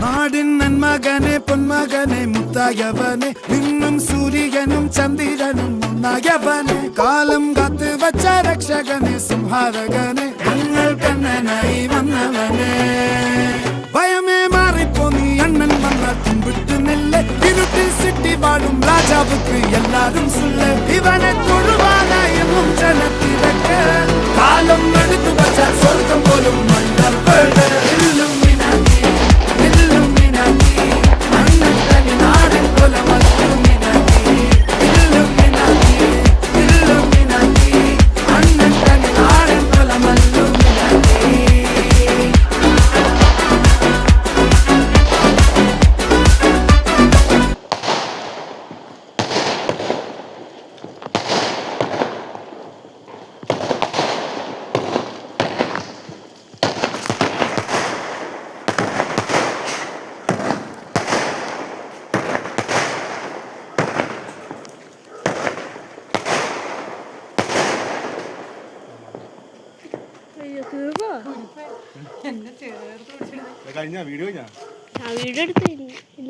നാടിൻ നന്മകനെ പൊന്മകനെ മുത്തായവനെ നിന്നും സൂര്യനും ചന്ദ്രനും ഒന്നായവനെ കാലം കാത്ത് വച്ച രക്ഷകനെ സംഹാരകനെ ഞങ്ങൾ കണ്ണനായി വന്നവനെ ഭയമേ മാറിപ്പോ നീ അണ്ണൻ വന്ന തുമ്പിട്ട് നെല്ല് ഇരുട്ടിൽ സിറ്റി വാഴും രാജാവുക്ക് എല്ലാരും സുല്ല് ഇവനെ തൊഴുവാനായും ജനത്തിരക്ക് കാലം എടുത്തു വച്ച സ്വർഗം പോലും കഴിഞ്ഞ വീഡിയോ വീഡിയോ എടുത്തില്ല.